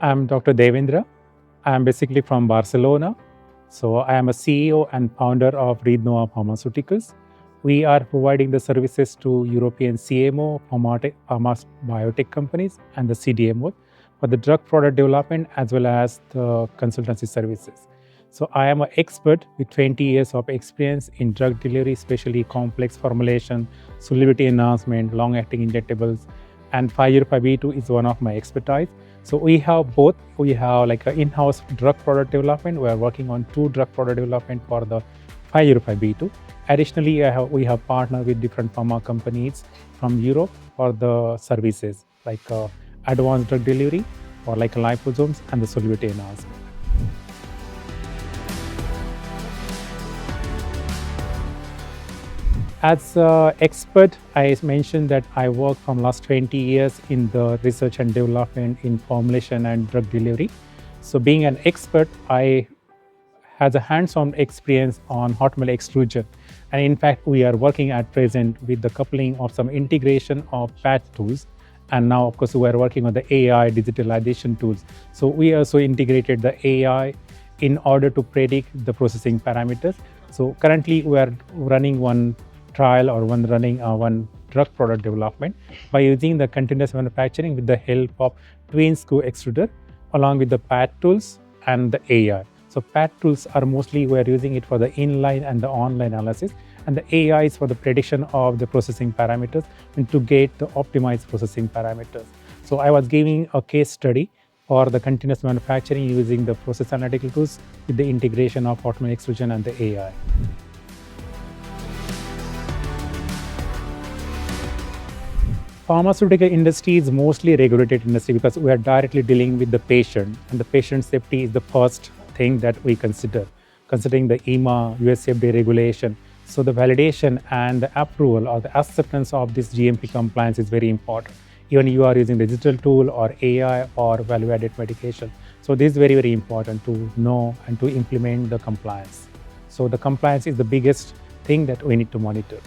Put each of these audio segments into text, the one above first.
I'm Dr. Devendra. I'm basically from Barcelona. So I am a CEO and founder of RidNova Pharmaceuticals. We are providing the services to European CMO, pharma biotech companies and the CDMOs for the drug product development as well as the consultancy services. So I am an expert with 20 years of experience in drug delivery, especially complex formulation, solubility enhancement, long-acting injectables, and 505(b)(2) is one of my expertise. So we have both. We have like an in-house drug product development. We are working on 2 drug product development for the 505(b)(2). Additionally, we have partnered with different pharma companies from Europe for the services like advanced drug delivery or like liposomes and the solubility enhancement. As an expert, I mentioned that I work from last 20 years in the research and development in formulation and drug delivery. So being an expert, I has a hands-on experience on hot melt extrusion. And in fact, we are working at present with the coupling of some integration of patch tools. And now, of course, we are working on the AI digitalisation tools. So we also integrated the AI in order to predict the processing parameters. So currently, we are running one trial or one drug product development by using the continuous manufacturing with the help of twin screw extruder along with the pad tools and the AI. So pad tools are mostly we are using it for the inline and the online analysis, and the AI is for the prediction of the processing parameters and to get the optimized processing parameters. So I was giving a case study for the continuous manufacturing using the process analytical tools with the integration of hot melt extrusion and the AI. Pharmaceutical industry is mostly regulated industry because we are directly dealing with the patient, and the patient safety is the first thing that we consider, considering the EMA, US FDA regulation. So the validation and the approval or the acceptance of this GMP compliance is very important. Even you are using the digital tool or AI or value-added medication. So this is very, very important to know and to implement the compliance. So the compliance is the biggest thing that we need to monitor.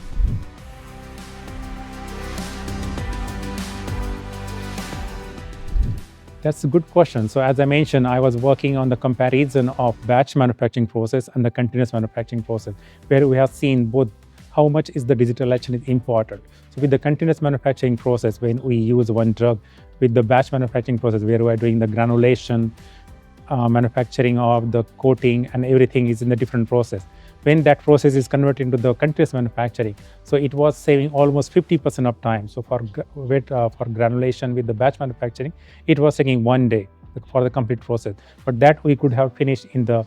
That's a good question. So as I mentioned, I was working on the comparison of batch manufacturing process and the continuous manufacturing process, where we have seen both how much is the digitalization is important. So with the continuous manufacturing process, when we use one drug, with the batch manufacturing process, where we are doing the granulation, manufacturing of the coating and everything is in a different process. When that process is converted into the continuous manufacturing, so it was saving almost 50% of time. So for granulation with the batch manufacturing, it was taking 1 day for the complete process. But that we could have finished in the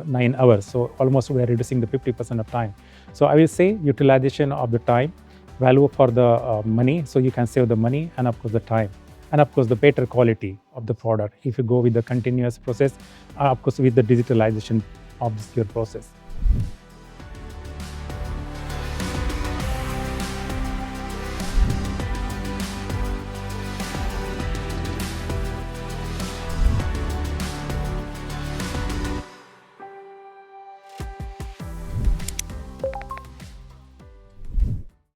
9 hours. So almost we are reducing the 50% of time. So I will say utilization of the time, value for the money. So you can save the money and of course the time. And of course the better quality of the product if you go with the continuous process, of course with the digitalization of this your process.